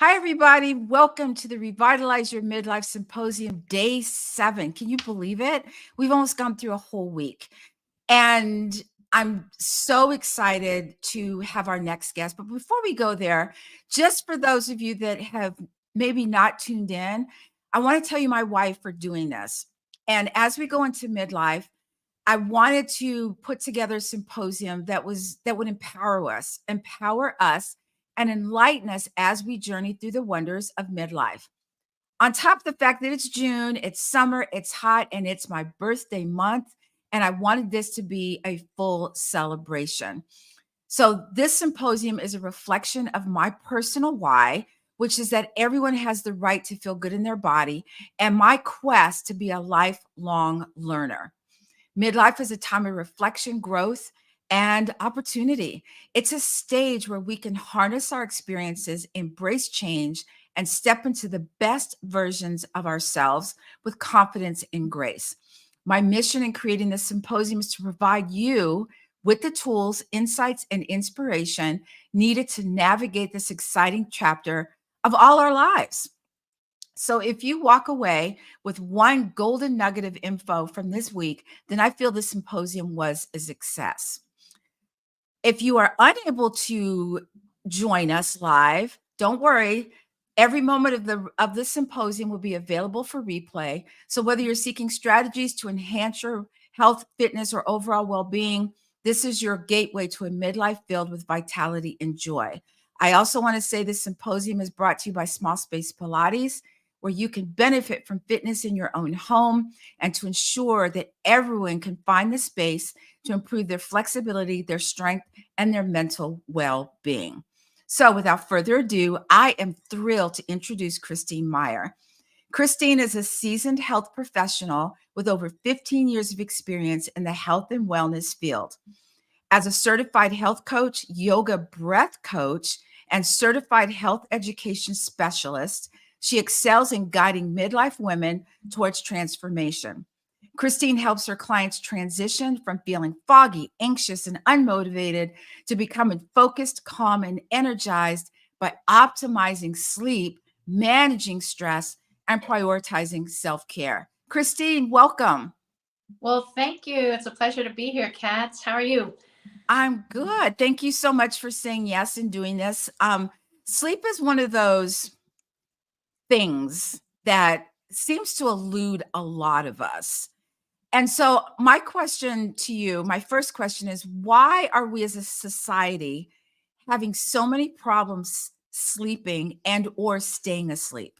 Hi, everybody. Welcome to the Revitalize Your Midlife Symposium, day 7. Can you believe it? We've almost gone through a whole week. And I'm so excited to have our next guest. But before we go there, just for those of you that have maybe not tuned in, I want to tell you my why for doing this. And as we go into midlife, I wanted to put together a symposium that would empower us and enlighten us as we journey through the wonders of midlife. On top of the fact that it's June, it's summer, it's hot, and it's my birthday month, and I wanted this to be a full celebration. So this symposium is a reflection of my personal why, which is that everyone has the right to feel good in their body, and my quest to be a lifelong learner. Midlife is a time of reflection, growth, and opportunity. It's a stage where we can harness our experiences, embrace change, and step into the best versions of ourselves with confidence and grace. My mission in creating this symposium is to provide you with the tools, insights, and inspiration needed to navigate this exciting chapter of all our lives. So if you walk away with one golden nugget of info from this week, then I feel the symposium was a success. If you are unable to join us live, don't worry. Every moment of the symposium will be available for replay. So whether you're seeking strategies to enhance your health, fitness, or overall well-being, this is your gateway to a midlife filled with vitality and joy. I also want to say this symposium is brought to you by Small Space Pilates, where you can benefit from fitness in your own home and to ensure that everyone can find the space to improve their flexibility, their strength, and their mental well-being. So without further ado, I am thrilled to introduce Christine Meyer. Christine is a seasoned health professional with over 15 years of experience in the health and wellness field. As a certified health coach, yoga breath coach, and certified health education specialist, she excels in guiding midlife women towards transformation. Christine helps her clients transition from feeling foggy, anxious, and unmotivated to becoming focused, calm, and energized by optimizing sleep, managing stress, and prioritizing self-care. Christine, welcome. Well, thank you. It's a pleasure to be here, Kat. How are you? I'm good. Thank you so much for saying yes and doing this. Sleep is one of those things that seems to elude a lot of us. And so my question to you, my first question is, why are we as a society having so many problems sleeping and or staying asleep?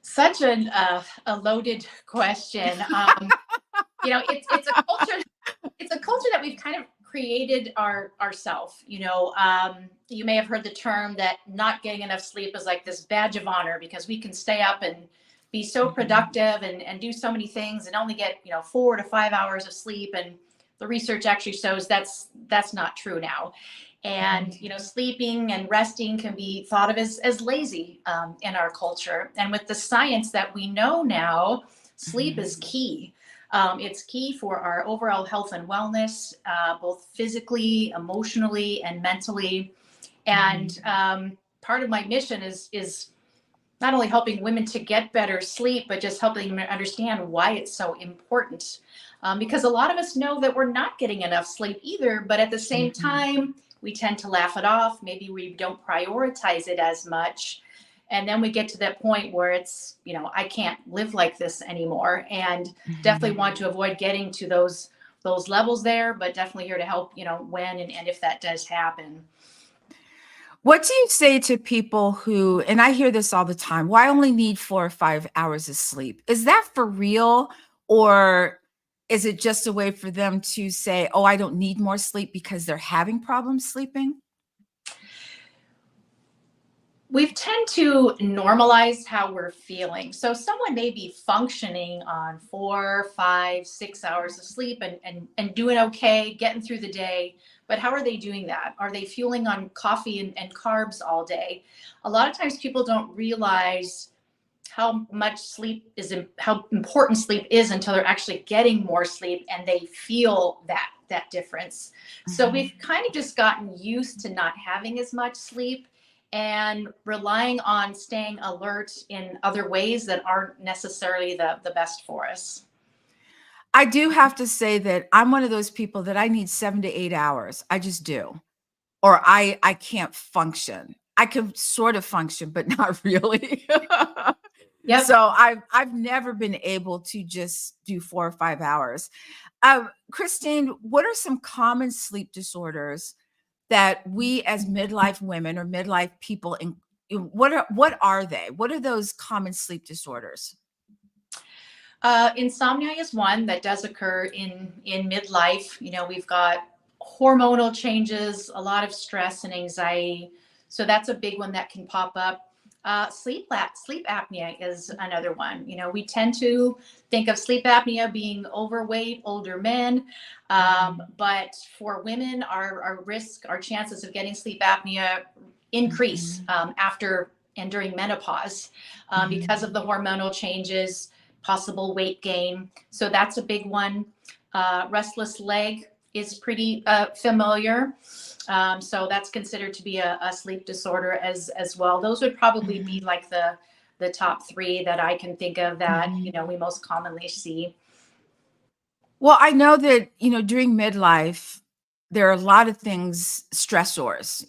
Such a loaded question. It's a culture. It's a culture that we've kind of created ourselves. You may have heard the term that not getting enough sleep is like this badge of honor because we can stay up and be so productive and do so many things and only get 4 to 5 hours of sleep. And the research actually shows that's not true now. And sleeping and resting can be thought of as lazy in our culture. And with the science that we know now, sleep is key. It's key for our overall health and wellness, both physically, emotionally, and mentally. And part of my mission is not only helping women to get better sleep, but just helping them understand why it's so important. Because a lot of us know that we're not getting enough sleep either, but at the same time, we tend to laugh it off. Maybe we don't prioritize it as much. And then we get to that point where it's, I can't live like this anymore, and definitely want to avoid getting to those levels there, but definitely here to help, when and if that does happen. What do you say to people who, and I hear this all the time, well, I only need 4 or 5 hours of sleep. Is that for real? Or is it just a way for them to say, oh, I don't need more sleep because they're having problems sleeping? We tend to normalize how we're feeling. So someone may be functioning on 4, 5, 6 hours of sleep and doing okay, getting through the day. But how are they doing that? Are they fueling on coffee and carbs all day? A lot of times people don't realize how much sleep is, how important sleep is until they're actually getting more sleep and they feel that difference. So we've kind of just gotten used to not having as much sleep. and relying on staying alert in other ways that aren't necessarily the best for us. I do have to say that I'm one of those people that I need 7 to 8 hours. I just do. Or I can't function. I can sort of function, but not really. Yep. So I've never been able to just do 4 or 5 hours. Christine, what are some common sleep disorders that we as midlife women or midlife people what are they? What are those common sleep disorders? Insomnia is one that does occur in midlife. We've got hormonal changes, a lot of stress and anxiety. So that's a big one that can pop up. Sleep apnea is another one. We tend to think of sleep apnea being overweight, older men. But for women, our chances of getting sleep apnea increase after and during menopause because of the hormonal changes, possible weight gain. So that's a big one. Restless leg is pretty familiar. So that's considered to be a sleep disorder as well. Those would probably be like the top three that I can think of that, we most commonly see. Well, I know that, during midlife, there are a lot of things, stressors,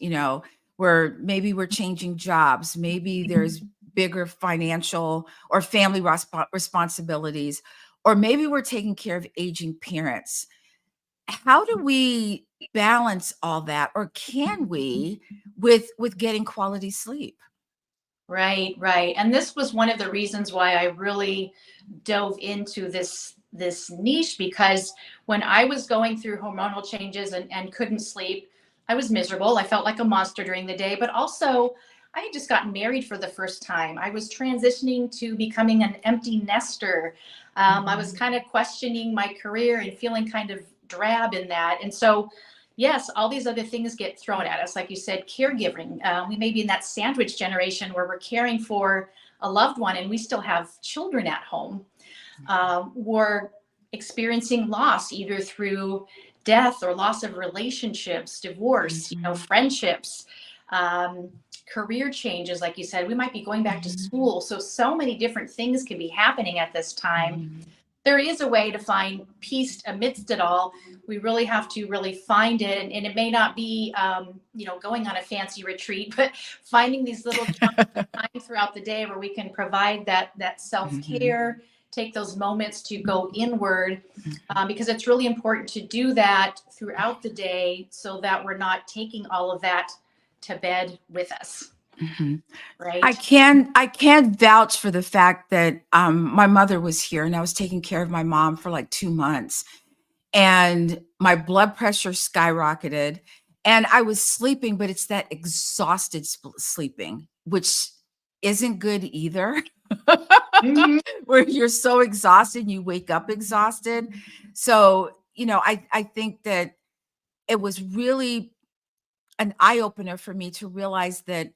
where maybe we're changing jobs, maybe there's bigger financial or family responsibilities, or maybe we're taking care of aging parents. How do we balance all that, or can we, with getting quality sleep? Right, right. And this was one of the reasons why I really dove into this niche, because when I was going through hormonal changes and couldn't sleep, I was miserable. I felt like a monster during the day, but also I had just gotten married for the first time. I was transitioning to becoming an empty nester. I was kind of questioning my career and feeling kind of drab in that. And so yes, all these other things get thrown at us. Like you said, caregiving. We may be in that sandwich generation where we're caring for a loved one and we still have children at home. We're experiencing loss either through death or loss of relationships, divorce, friendships, career changes. Like you said, we might be going back to school. So many different things can be happening at this time. There is a way to find peace amidst it all. We really have to really find it. And it may not be, going on a fancy retreat, but finding these little chunks of time throughout the day where we can provide that self-care, take those moments to go inward, because it's really important to do that throughout the day so that we're not taking all of that to bed with us. Right. I can vouch for the fact that my mother was here and I was taking care of my mom for like 2 months, and my blood pressure skyrocketed and I was sleeping, but it's that exhausted sleeping, which isn't good either. Mhm. Where you're so exhausted, you wake up exhausted. So, I think that it was really an eye opener for me to realize that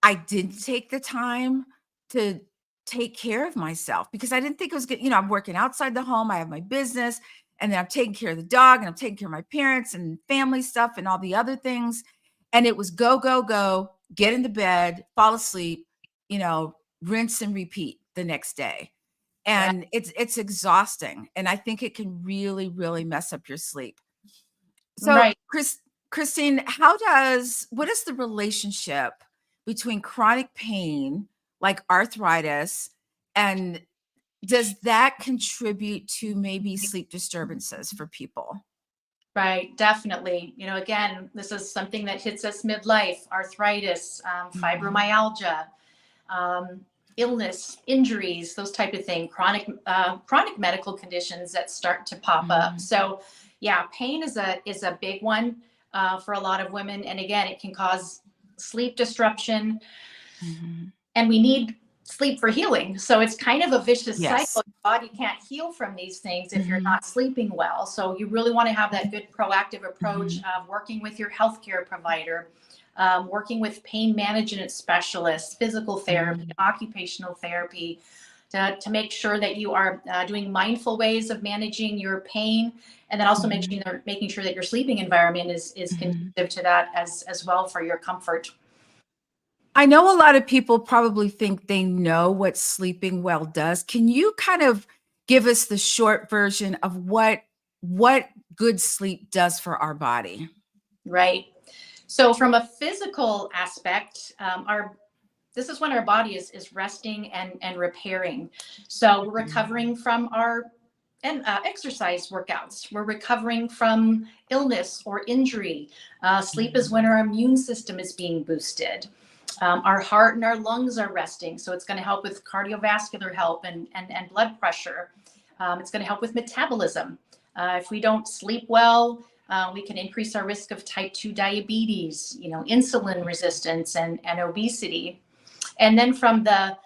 I didn't take the time to take care of myself because I didn't think it was good. I'm working outside the home. I have my business, and then I'm taking care of the dog, and I'm taking care of my parents and family stuff and all the other things. And it was go, go, go, get into bed, fall asleep, rinse and repeat the next day. Yeah. And it's exhausting. And I think it can really, really mess up your sleep. So, Right. Christine, what is the relationship between chronic pain, like arthritis, and does that contribute to maybe sleep disturbances for people? Right, definitely. Again, this is something that hits us midlife: arthritis, Mhm, fibromyalgia, um, illness, injuries, those type of things, chronic medical conditions that start to pop up. mhm, So, yeah, pain is a big one for a lot of women, and again, it can cause sleep disruption, mhm. and we need sleep for healing. So it's kind of a vicious cycle. Yes. Your body can't heal from these things if you're Mhm, not sleeping well. So you really want to have that good proactive approach mhm, of working with your healthcare provider, working with pain management specialists, physical therapy, mhm, occupational therapy, to make sure that you are doing mindful ways of managing your pain, and then also mhm, making sure that your sleeping environment is mhm. conducive to that as well for your comfort. I know a lot of people probably think they know what sleeping well does. Can you kind of give us the short version of what good sleep does for our body? Right. So from a physical aspect, our this is when our body is resting and repairing. So we're recovering from our and exercise workouts. We're recovering from illness or injury. Sleep is when our immune system is being boosted. Our heart and our lungs are resting, so it's going to help with cardiovascular health and blood pressure. It's going to help with metabolism. If we don't sleep well, we can increase our risk of type 2 diabetes, insulin resistance and obesity. And then from the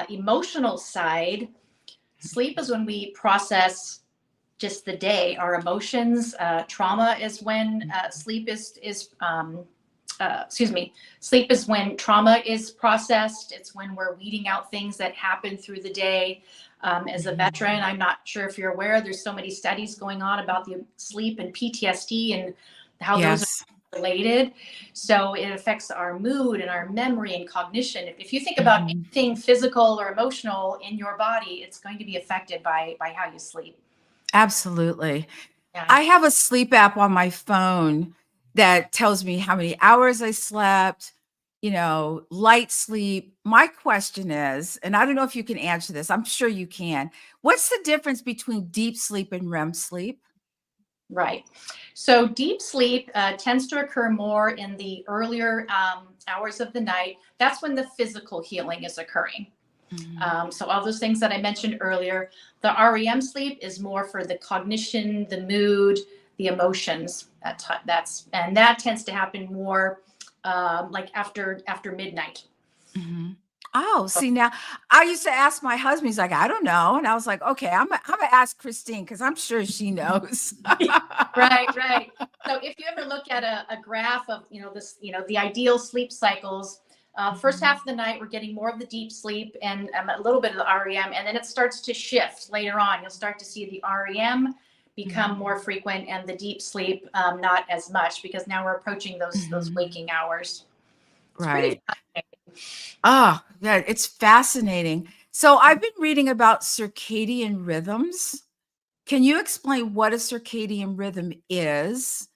emotional side, sleep is when we process just the day, our emotions. Trauma is when sleep is when trauma is processed. It's when we're weeding out things that happen through the day. As a veteran, I'm not sure if you're aware, there's so many studies going on about the sleep and PTSD and how those Yes. are related. So it affects our mood and our memory and cognition. If you think about anything physical or emotional in your body, it's going to be affected by how you sleep. Absolutely. Yeah. I have a sleep app on my phone that tells me how many hours I slept, light sleep. My question is, and I don't know if you can answer this, I'm sure you can. What's the difference between deep sleep and REM sleep? Right. So deep sleep tends to occur more in the earlier hours of the night. That's when the physical healing is occurring. So all those things that I mentioned earlier, the REM sleep is more for the cognition, the mood, the emotions. That tends to happen more like after midnight. Mhm. Oh, see now, I used to ask my husband, he's like, "I don't know." And I was like, "Okay, I'm gonna ask Christine because I'm sure she knows." Right, right. So if you ever look at a graph of, the ideal sleep cycles, first half of the night, we're getting more of the deep sleep and a little bit of the REM, and then it starts to shift later on. You'll start to see the REM become more frequent and the deep sleep not as much, because now we're approaching those waking hours. It's pretty Right. fascinating. Oh, yeah, it's fascinating. So I've been reading about circadian rhythms. Can you explain what a circadian rhythm is?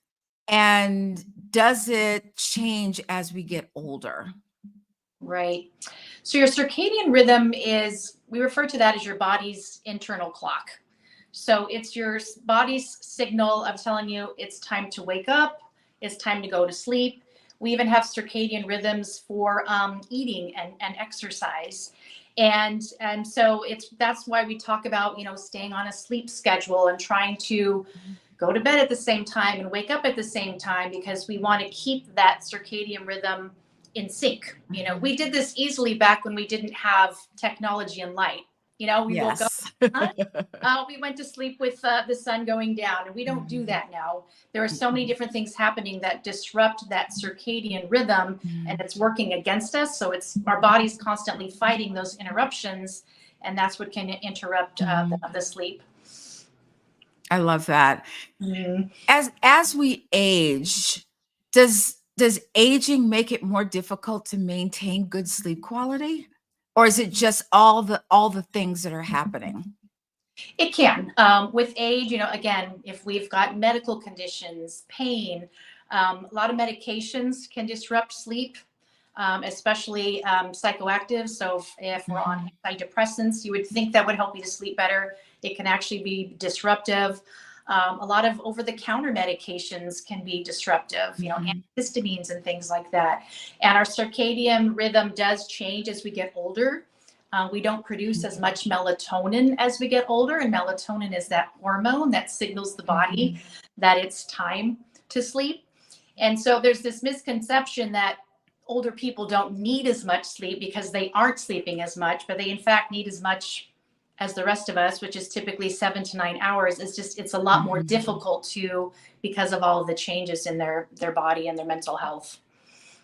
And does it change as we get older? Right. So your circadian rhythm we refer to that as your body's internal clock. So it's your body's signal of telling you it's time to wake up, it's time to go to sleep. We even have circadian rhythms for eating and exercise. And so that's why we talk about, staying on a sleep schedule and trying to go to bed at the same time and wake up at the same time, because we want to keep that circadian rhythm in sync. We did this easily back when we didn't have technology and light. We woke up, Yes. we went to sleep with the sun going down, and we don't do that now. There are so many different things happening that disrupt that circadian rhythm, and it's working against us. So it's our body's constantly fighting those interruptions, and that's what can interrupt the sleep. I love that. Mhm. As we age, does aging make it more difficult to maintain good sleep quality? Or is it just all the things that are happening? It can. With age, again, if we've got medical conditions, pain, a lot of medications can disrupt sleep, especially psychoactive. So if we're on antidepressants, you would think that would help you to sleep better. It can actually be disruptive. A lot of over-the-counter medications can be disruptive, antihistamines and things like that. And our circadian rhythm does change as we get older. We don't produce as much melatonin as we get older, and melatonin is that hormone that signals the body that it's time to sleep. And so there's this misconception that older people don't need as much sleep because they aren't sleeping as much, but they in fact need as much as the rest of us, which is typically 7 to 9 hours. It's a lot more difficult because of all of the changes in their body and their mental health.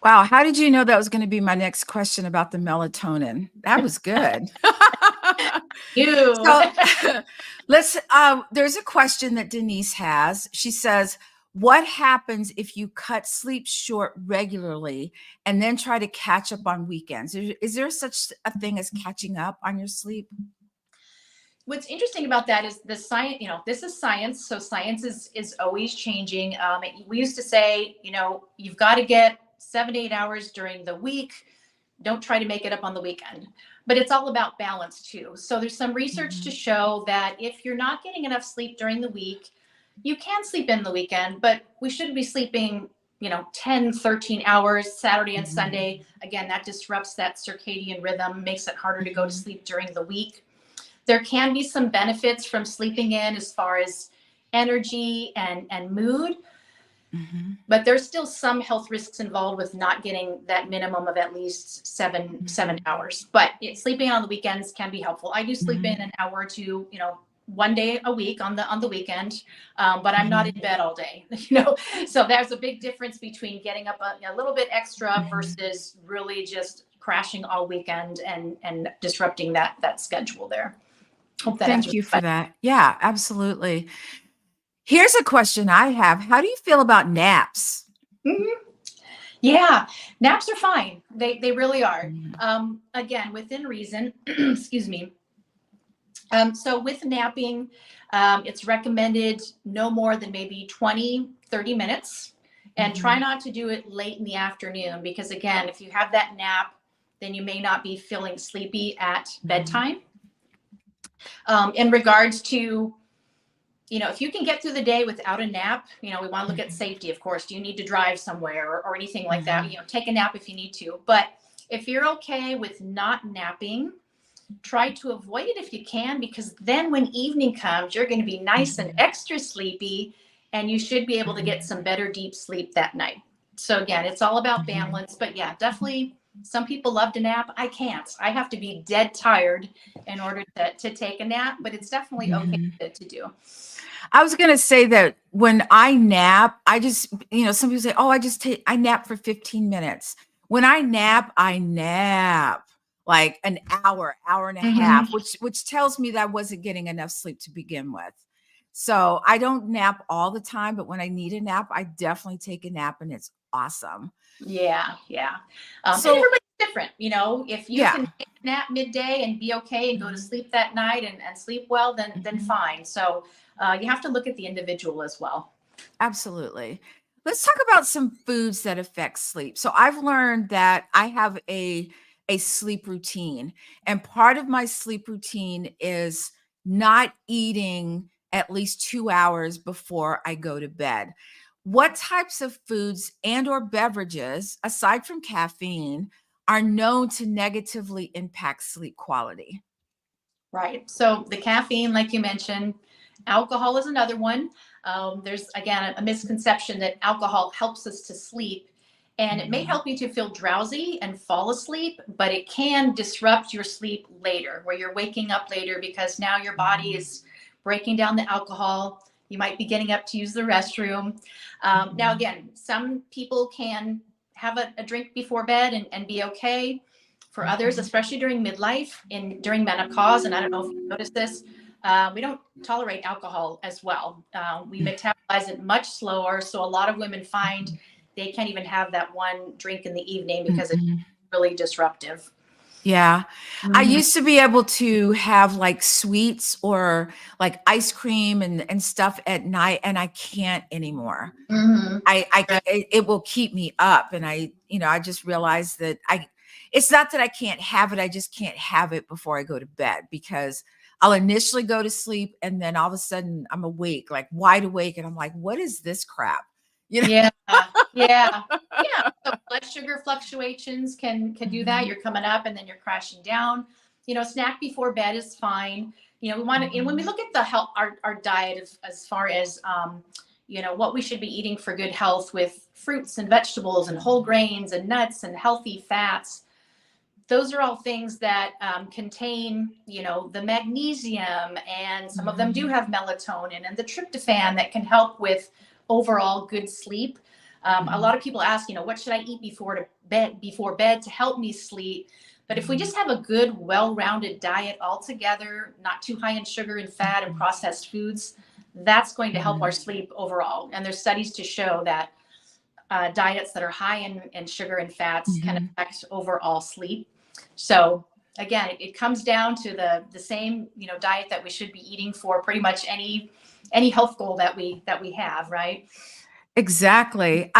Wow, how did you know that was gonna be my next question about the melatonin? That was good. You. So, there's a question that Denise has. She says, What happens if you cut sleep short regularly and then try to catch up on weekends? Is there such a thing as catching up on your sleep? What's interesting about that is the science, this is science. So science is always changing. We used to say, you've got to get 7 to 8 hours during the week. Don't try to make it up on the weekend. But it's all about balance too. So there's some research to show that if you're not getting enough sleep during the week, you can sleep in the weekend, but we shouldn't be sleeping 10, 13 hours Saturday and Sunday. Again, that disrupts that circadian rhythm, makes it harder to go to sleep during the week. There can be some benefits from sleeping in as far as energy and mood, but there's still some health risks involved with not getting that minimum of at least seven hours. But sleeping on the weekends can be helpful. I do sleep in an hour or two, one day a week on the weekend, but I'm not in bed all day, So there's a big difference between getting up a little bit extra versus really just crashing all weekend and disrupting that schedule there. Hope that Thank answers you the for question. that. Yeah, absolutely. Here's a question I have. How do you feel about naps? Yeah, naps are fine. They really are. Again, within reason. Excuse me. So with napping, it's recommended no more than maybe 20, 30 minutes. And try not to do it late in the afternoon, because again, if you have that nap, then you may not be feeling sleepy at bedtime. In regards to, if you can get through the day without a nap, we want to look at safety, of course. Do you need to drive somewhere or anything like that? Take a nap if you need to. But if you're okay with not napping, try to avoid it if you can, because then when evening comes, you're going to be nice and extra sleepy, and you should be able to get some better deep sleep that night. So again, it's all about balance. But yeah, definitely some people love to nap. I can't. I have to be dead tired in order to take a nap, but it's definitely okay to do. I was going to say that when I nap, I just, some people say, oh, I nap for 15 minutes. When I nap like an hour and a half, which tells me that I wasn't getting enough sleep to begin with. So I don't nap all the time, but when I need a nap, I definitely take a nap, and it's awesome. Yeah. And So everybody's different. If you yeah. can take a nap midday and be okay and go to sleep that night and sleep well, then fine. So you have to look at the individual as well. Absolutely. Let's talk about some foods that affect sleep. So I've learned that I have a sleep routine, and part of my sleep routine is not eating at least 2 hours before I go to bed. What types of foods and or beverages, aside from caffeine, are known to negatively impact sleep quality? Right. So the caffeine, like you mentioned, alcohol is another one. There's, again, a misconception that alcohol helps us to sleep, and it may help you to feel drowsy and fall asleep, but it can disrupt your sleep later, where you're waking up later because now your body is breaking down the alcohol. You might be getting up to use the restroom. Now, again, some people can have a drink before bed and be okay. For others, especially during midlife and during menopause, and I don't know if you noticed this, we don't tolerate alcohol as well. We metabolize it much slower. So a lot of women find they can't even have that one drink in the evening because it's really disruptive. Yeah. I used to be able to have like sweets or like ice cream and stuff at night, and I can't anymore. It will keep me up. And I just realized that it's not that I can't have it. I just can't have it before I go to bed, because I'll initially go to sleep and then all of a sudden I'm awake, like wide awake. And I'm like, what is this crap? Yeah. So blood sugar fluctuations can do that. You're coming up and then you're crashing down. Snack before bed is fine. We want to, and when we look at the health, our diet as far as, what we should be eating for good health, with fruits and vegetables and whole grains and nuts and healthy fats, those are all things that contain, the magnesium, and some of them do have melatonin and the tryptophan that can help with overall good sleep. A lot of people ask, what should I eat before bed to help me sleep? But if we just have a good, well-rounded diet altogether, not too high in sugar and fat and processed foods, that's going to help our sleep overall. And there's studies to show that diets that are high in sugar and fats can affect overall sleep. So again, it comes down to the same, diet that we should be eating for pretty much any health goal that we have, right? Exactly.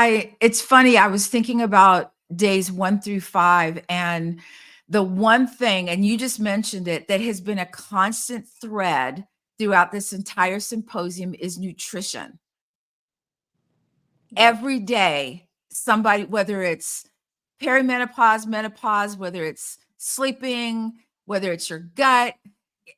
It's funny, I was thinking about days 1 through 5, and the one thing, and you just mentioned it, that has been a constant thread throughout this entire symposium is nutrition. Yep. Every day, somebody, whether it's perimenopause, menopause, whether it's sleeping, whether it's your gut,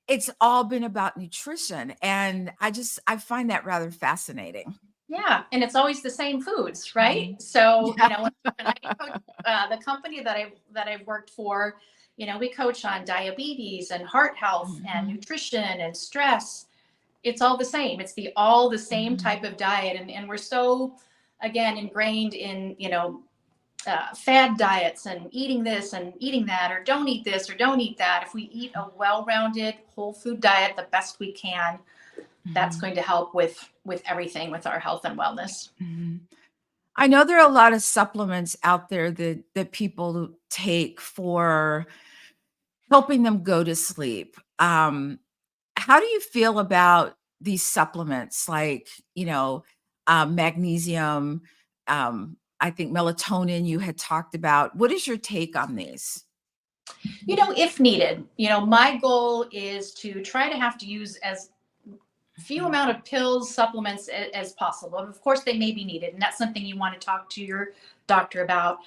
it's all been about nutrition. And I find that rather fascinating. Yeah, and it's always the same foods, right? So, Yeah. when I coach the company that I've worked for, we coach on diabetes and heart health and nutrition and stress. It's all the same. It's all the same type of diet, and we're so, again, ingrained in fad diets and eating this and eating that, or don't eat this or don't eat that. If we eat a well-rounded whole food diet the best we can, that's going to help with everything, with our health and wellness. I know there are a lot of supplements out there that people take for helping them go to sleep. How do you feel about these supplements like, magnesium, I think melatonin you had talked about? What is your take on these? If needed, my goal is to try to have to use as few amount of pills, supplements as possible. Of course, they may be needed, and that's something you want to talk to your doctor about.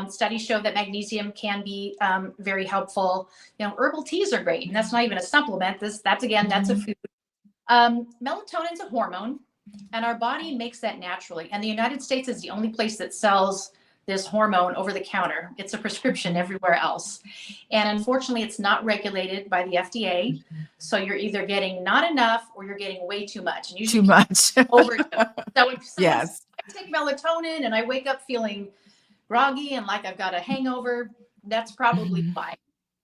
Studies show that magnesium can be very helpful. Herbal teas are great, and that's not even a supplement. That's a food. Melatonin's a hormone, and our body makes that naturally. And the United States is the only place that sells this hormone over the counter. It's a prescription everywhere else. And unfortunately, it's not regulated by the FDA. So you're either getting not enough or you're getting way too much. And usually Too much. overdose. So if someone Yes. says, I take melatonin and I wake up feeling groggy and like I've got a hangover, that's probably why.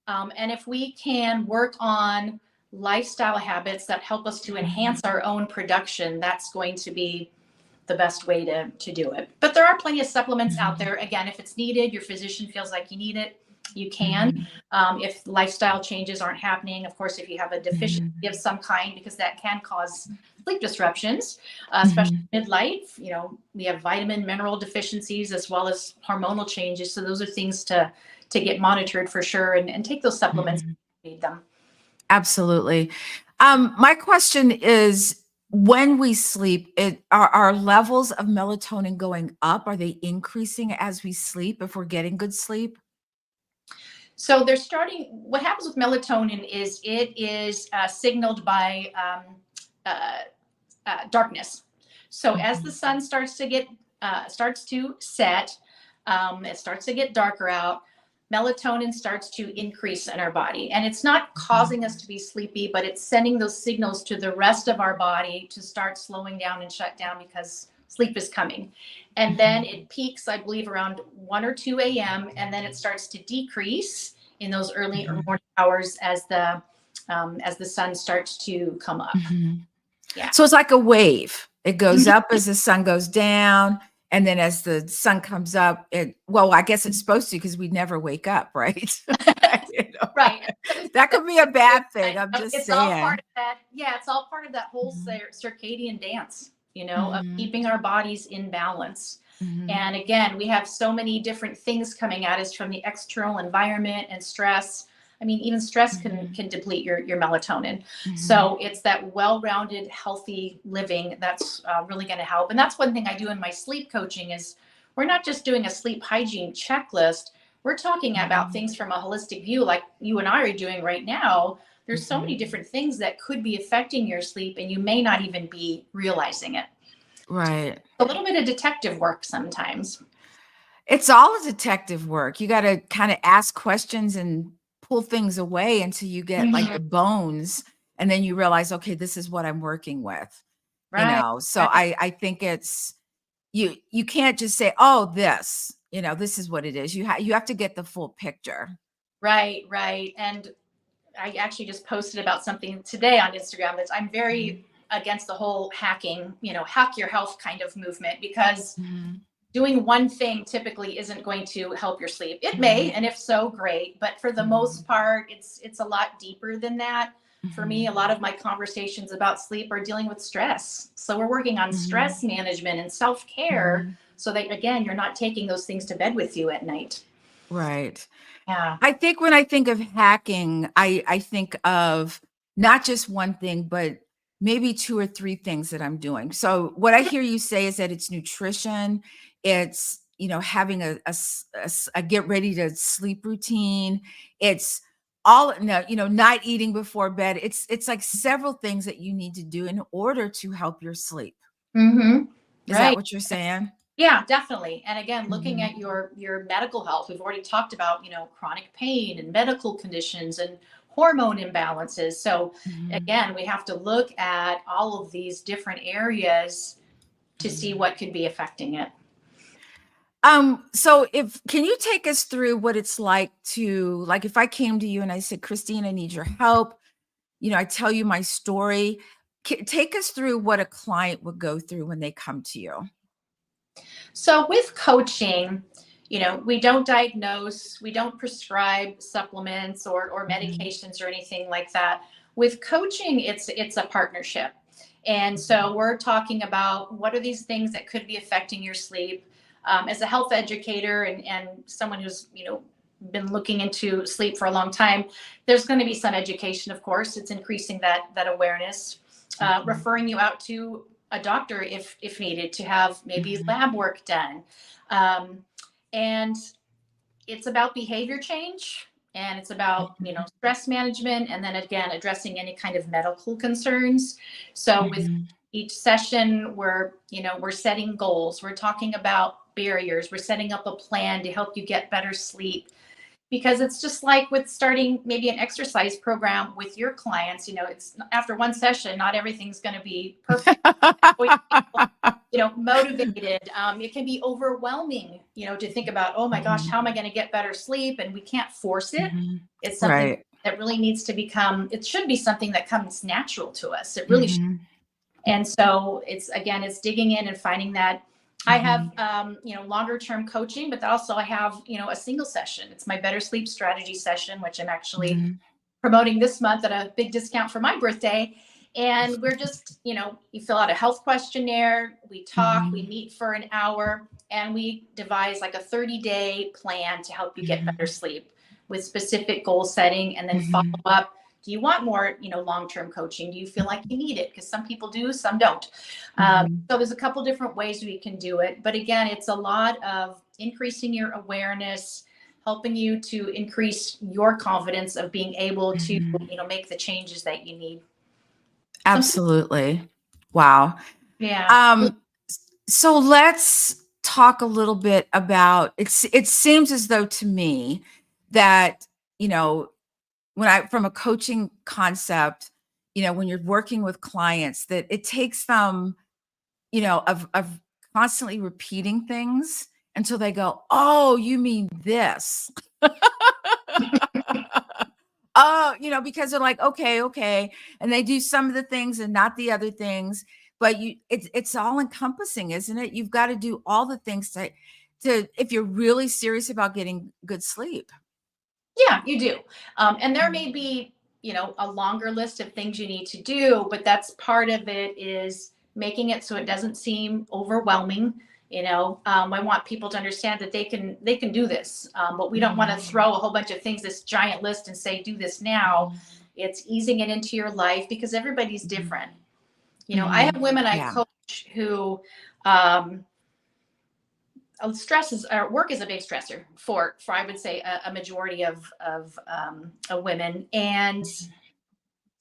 And if we can work on lifestyle habits that help us to enhance our own production, that's going to be the best way to do it. But there are plenty of supplements out there. Again, if it's needed, your physician feels like you need it, you can. If lifestyle changes aren't happening, of course, if you have a deficiency of some kind, because that can cause sleep disruptions, especially midlife. We have vitamin, mineral deficiencies as well as hormonal changes. So those are things to get monitored for sure, and take those supplements if you need them. Absolutely. My question is, when we sleep, are our levels of melatonin going up? Are they increasing as we sleep if we're getting good sleep? So what happens with melatonin is it is signaled by darkness. So as the sun starts to set, it starts to get darker out, melatonin starts to increase in our body. And it's not causing us to be sleepy, but it's sending those signals to the rest of our body to start slowing down and shut down because sleep is coming. And then it peaks, I believe, around 1 or 2 a.m. And then it starts to decrease in those early or morning hours as the sun starts to come up. Yeah. So it's like a wave. It goes up as the sun goes down. And then as the sun comes up, I guess it's supposed to, because we never wake up, right? Right. That could be a bad thing. I'm just it's saying. All part of that. Yeah, it's all part of that whole circadian dance, of keeping our bodies in balance. And again, we have so many different things coming at us from the external environment and stress. I mean, even stress can deplete your melatonin. So it's that well-rounded, healthy living that's really going to help. And that's one thing I do in my sleep coaching is we're not just doing a sleep hygiene checklist. We're talking about things from a holistic view, like you and I are doing right now. There's so many different things that could be affecting your sleep, and you may not even be realizing it. Right. A little bit of detective work sometimes. It's all a detective work. You got to kind of ask questions and pull things away until you get like the bones, and then you realize, okay, this is what I'm working with. Right. So I think it's you can't just say, oh, this is what it is. You have to get the full picture. Right. And I actually just posted about something today on Instagram that I'm very against the whole hacking, hack your health kind of movement, because Mhm. doing one thing typically isn't going to help your sleep. It may, Mhm. and if so, great. But for the most part, it's a lot deeper than that. For me, a Mhm. lot of my conversations about sleep are dealing with stress. So we're working on Mhm. stress management and self-care, Mhm. so that, again, you're not taking those things to bed with you at night. Right. Yeah. I think when I think of hacking, I think of not just one thing, but maybe 2 or 3 things that I'm doing. So what I hear you say is that it's nutrition, it's, having a get ready to sleep routine. It's all no, not eating before bed. It's like several things that you need to do in order to help your sleep. Mm-hmm. Is that Right. what you're saying? Yeah, definitely. And again, looking Mhm. at your medical health, we've already talked about, chronic pain and medical conditions and hormone imbalances. So Mhm. again, we have to look at all of these different areas to see Mhm. what could be affecting it. So can you take us through what it's like like if I came to you and I said, Christine, I need your help, I tell you my story. Take us through what a client would go through when they come to you. So with coaching, we don't diagnose, we don't prescribe supplements or Mhm. medications or anything like that. With coaching, it's a partnership. And Mhm. so we're talking about what are these things that could be affecting your sleep. As a health educator and someone who's, been looking into sleep for a long time, there's going to be some education, of course. It's increasing that awareness, Mhm. referring you out to a doctor if needed, to have maybe Mhm. lab work done. um, and it's about behavior change, and it's about Mhm. stress management, and then again addressing any kind of medical concerns. So with Mhm. each session, we're setting goals, we're talking about barriers, we're setting up a plan to help you get better sleep, because it's just like with starting maybe an exercise program with your clients. It's after one session, not everything's going to be perfect, motivated. It can be overwhelming, to think about, oh my gosh, Mhm. how am I going to get better sleep? And we can't force it. Mhm. It's something Right. that really needs to become, it should be something that comes natural to us. It really should. Mhm. And so it's digging in and finding that. I have, Mhm. longer term coaching, but also I have, a single session. It's my better sleep strategy session, which I'm actually Mhm. promoting this month at a big discount for my birthday. And we're just, you fill out a health questionnaire, we talk, we Mhm. meet for an hour, and we devise like a 30-day plan to help you get better Mhm. sleep with specific goal setting, and then follow Mhm. up. Do you want more, long-term coaching? Do you feel like you need it? Because some people do, some don't. Mhm. So there's a couple different ways we can do it. But again, it's a lot of increasing your awareness, helping you to increase your confidence of being able to, Mhm. make the changes that you need. Some people, Absolutely. Wow. yeah. So let's talk a little bit about it seems as though to me that, you know, when I from a coaching concept, when you're working with clients that it takes them, of constantly repeating things until they go, "Oh, you mean this." Oh, because they're like, "Okay, okay." And they do some of the things and not the other things, but it's all encompassing, isn't it? You've got to do all the things to if you're really serious about getting good sleep. Yeah, you do. And there may be, a longer list of things you need to do, but that's part of it, is making it so it doesn't seem overwhelming. I want people to understand that they can do this, but we don't want to Mhm. throw a whole bunch of things, this giant list, and say do this now. Mhm. It's easing it into your life, because everybody's Mhm. different. I have Mhm. women I Yeah. coach who, um, stress is, or work is a big stressor for I would say a majority of women, and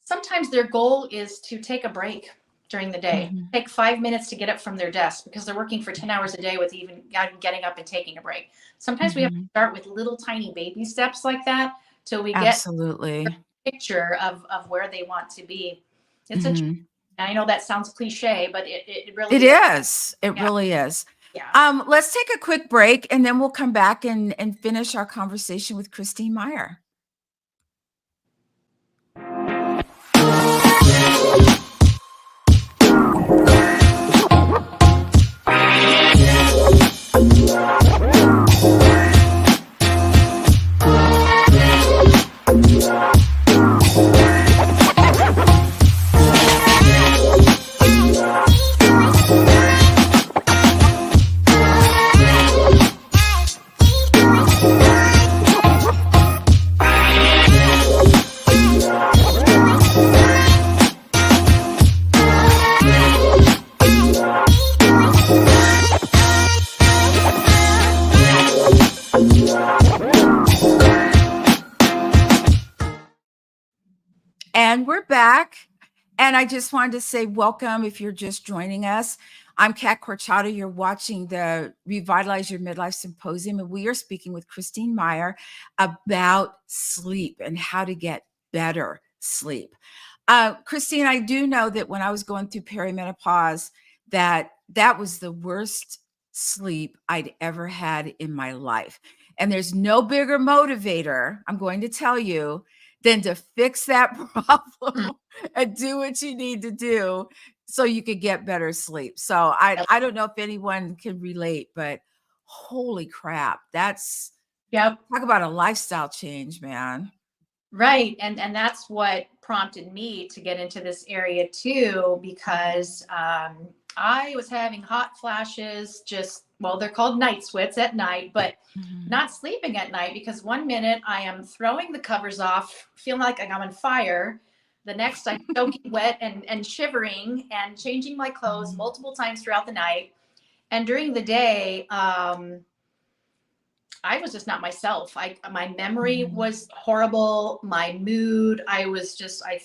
sometimes their goal is to take a break during the day, Mhm. take 5 minutes to get up from their desk, because they're working for 10 hours a day with even getting up and taking a break. Sometimes we have to Mhm. start with little tiny baby steps like that till we get Absolutely. a picture of where they want to be. It's a, Mhm. I know that sounds cliche, but it It really is. is. It Yeah. really is. Yeah. Let's take a quick break and then we'll come back and finish our conversation with Christine Meyer. And we're back. And I just wanted to say welcome if you're just joining us. I'm Kat Corchado. You're watching the Revitalize Your Midlife Symposium, and we are speaking with Christine Meyer about sleep and how to get better sleep. Christine, I do know that when I was going through perimenopause, that was the worst sleep I'd ever had in my life. And there's no bigger motivator, I'm going to tell you, than to fix that problem and do what you need to do so you could get better sleep. So I don't know if anyone can relate, but holy crap, that's Yep. talk about a lifestyle change, man. Right. And that's what prompted me to get into this area too, because I was having hot flashes, well, they're called night sweats at night, but not sleeping at night, because one minute I am throwing the covers off, feeling like I'm on fire. The next I'm soaking wet and shivering and changing my clothes multiple times throughout the night. And during the day, I was just not myself. My memory was horrible. My mood, I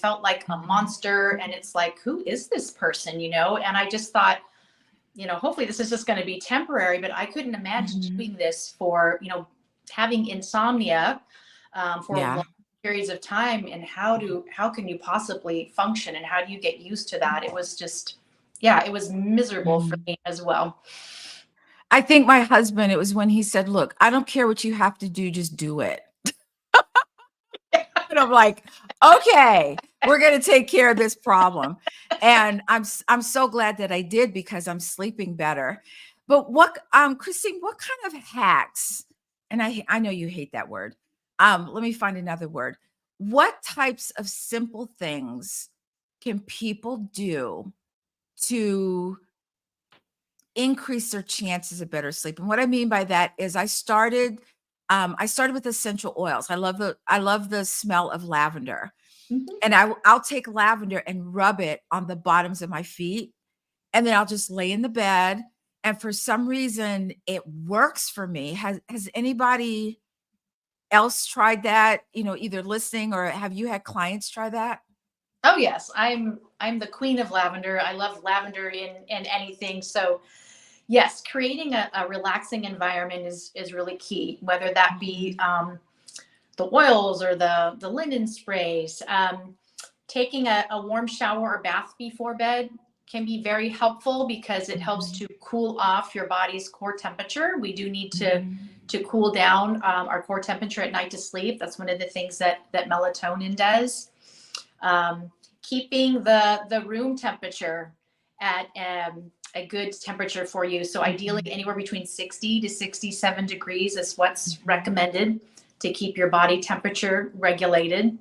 felt like a monster. And it's like, who is this person, And I just thought, hopefully this is just going to be temporary, but I couldn't imagine doing this for, having insomnia for Yeah. long periods of time. And how can you possibly function, and how do you get used to that? It was just, it was miserable for me as well. I think my husband, it was when he said, "Look, I don't care what you have to do, just do it." And I'm like, "Okay, we're going to take care of this problem." And I'm so glad that I did, because I'm sleeping better. But Christine, what kind of hacks? And I know you hate that word. Let me find another word. What types of simple things can people do to increase their chances of better sleep? And what I mean by that is I started with essential oils. I love the smell of lavender. And I'll take lavender and rub it on the bottoms of my feet. And then I'll just lay in the bed. And for some reason, it works for me. Has anybody else tried that? Either listening, or have you had clients try that? Oh yes, I'm the queen of lavender. I love lavender in anything. So yes, creating a relaxing environment is really key. Whether that be the oils or the linen sprays, taking a warm shower or bath before bed can be very helpful, because it helps to cool off your body's core temperature. We do need to cool down our core temperature at night to sleep. That's one of the things that melatonin does. Keeping the room temperature at a good temperature for you. So ideally anywhere between 60 to 67 degrees is what's recommended to keep your body temperature regulated.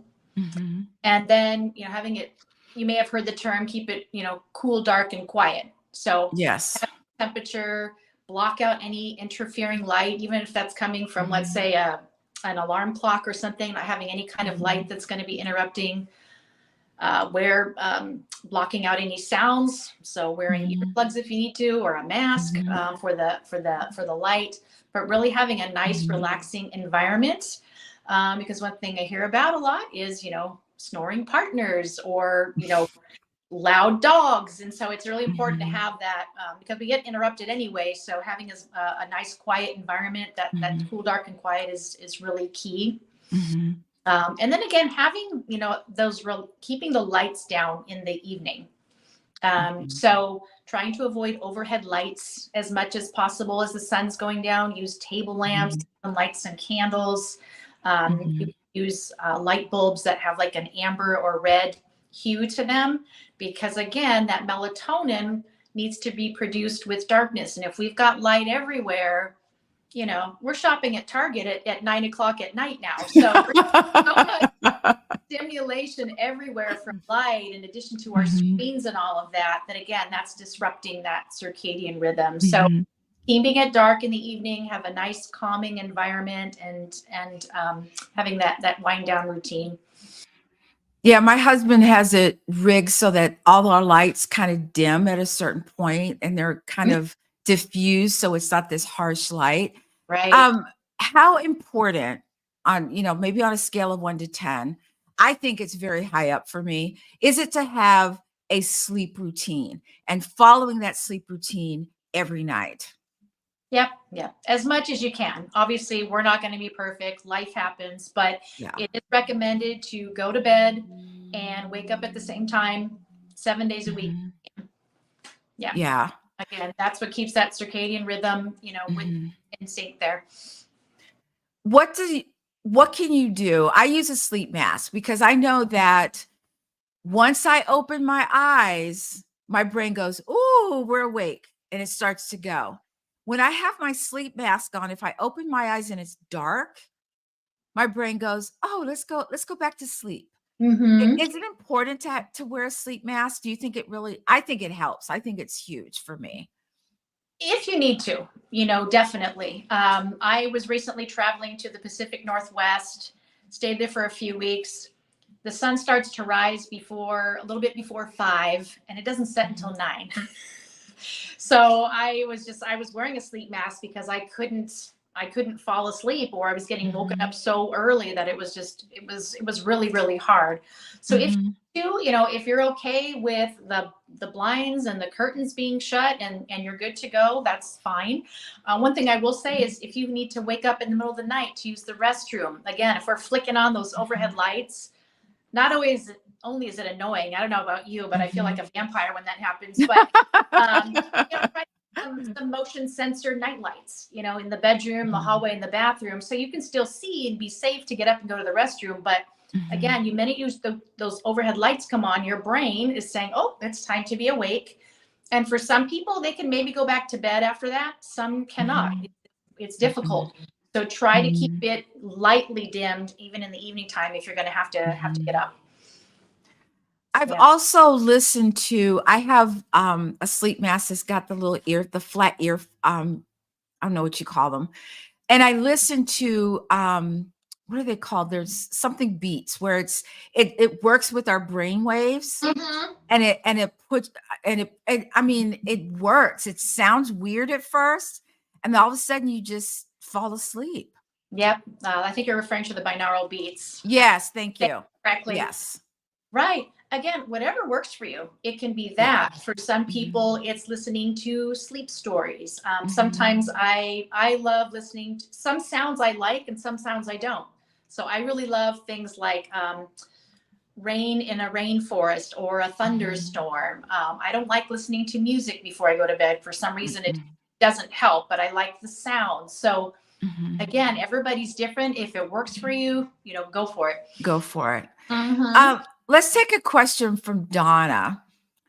And then, having it, you may have heard the term, keep it, cool, dark, and quiet. So Yes. Temperature, block out any interfering light, even if that's coming from, let's say, an alarm clock or something, not having any kind of light that's going to be interrupting. Blocking out any sounds. So wearing earplugs if you need to, or a mask for the light, but really having a nice relaxing environment. Because one thing I hear about a lot is, snoring partners, or, loud dogs. And so it's really important to have that, because we get interrupted anyway. So having a nice quiet environment, that cool, dark, and quiet is really key. And then again, having, keeping the lights down in the evening. So trying to avoid overhead lights as much as possible as the sun's going down. Use table lamps, light some candles. Use light bulbs that have like an amber or red hue to them, because again, that melatonin needs to be produced with darkness. And if we've got light everywhere, we're shopping at Target at 9:00 at night now. So stimulation everywhere from light, in addition to our screens and all of that, again, that's disrupting that circadian rhythm. So keeping it dark in the evening, have a nice calming environment, and having that wind down routine. Yeah, my husband has it rigged so that all our lights kind of dim at a certain point, and they're kind of diffused, so it's not this harsh light. Right. How important, maybe on a scale of 1 to 10, I think it's very high up for me, is it to have a sleep routine and following that sleep routine every night. Yep. Yeah. As much as you can. Obviously, we're not going to be perfect. Life happens, but Yeah. it is recommended to go to bed and wake up at the same time 7 days a week. Mhm. Yeah. Yeah. Again, that's what keeps that circadian rhythm, Mhm. in sync there. What what can you do? I use a sleep mask because I know that once I open my eyes, my brain goes, "Ooh, we're awake," and it starts to go. When I have my sleep mask on, if I open my eyes and it's dark, my brain goes, "Oh, let's go back to sleep." Mm-hmm. Is it important to wear a sleep mask? Do you think it really I think it helps. I think it's huge for me. If you need to, definitely. I was recently traveling to the Pacific Northwest, stayed there for a few weeks. The sun starts to rise a little bit before 5, and it doesn't set until Mhm. 9. So I was wearing a sleep mask because I couldn't fall asleep, or I was getting woken up Mhm. so early that it was really, really hard. So if Mhm. if you're okay with the blinds and the curtains being shut, and you're good to go, that's fine. One thing I will say is, if you need to wake up in the middle of the night to use the restroom, again, if we're flicking on those overhead Mhm. lights, not always only is it annoying. I don't know about you, but I feel like Mhm. a vampire when that happens. But try some motion sensor night lights, in the bedroom, the Mhm. hallway, and the bathroom, so you can still see and be safe to get up and go to the restroom. But Mhm. again, you minute those overhead lights come on, your brain is saying, "Oh, it's time to be awake." And for some people, they can maybe go back to bed after that. Some cannot. Mhm. It's Mhm. difficult. So try to keep Mhm. it lightly dimmed, even in the evening time, if you're going to have to get Mhm. up. I've Yeah. also listened to I have, a sleep mask that's got the flat ear, I don't know what you call them, and I listen to, what are they called? There's something beats where it works with our brain waves, Hmm. and it puts and I mean, it works. It sounds weird at first, and then all of a sudden you just fall asleep. Yep. I think you're referring to the binaural beats. Yes, thank Say it you. correctly. Yes. Right. Again, whatever works for you. It can be Yeah. that. For some Mhm. people, it's listening to sleep stories. Mhm. Sometimes I love listening to some sounds I like and some sounds I don't. So I really love things like rain in a rainforest or a Mhm. thunderstorm. I don't like listening to music before I go to bed. For some reason, it Mm-mm. doesn't help, but I like the sound. So Mhm. again, everybody's different. If it works for you, go for it. Go for it. Mm-hmm. Let's take a question from Donna.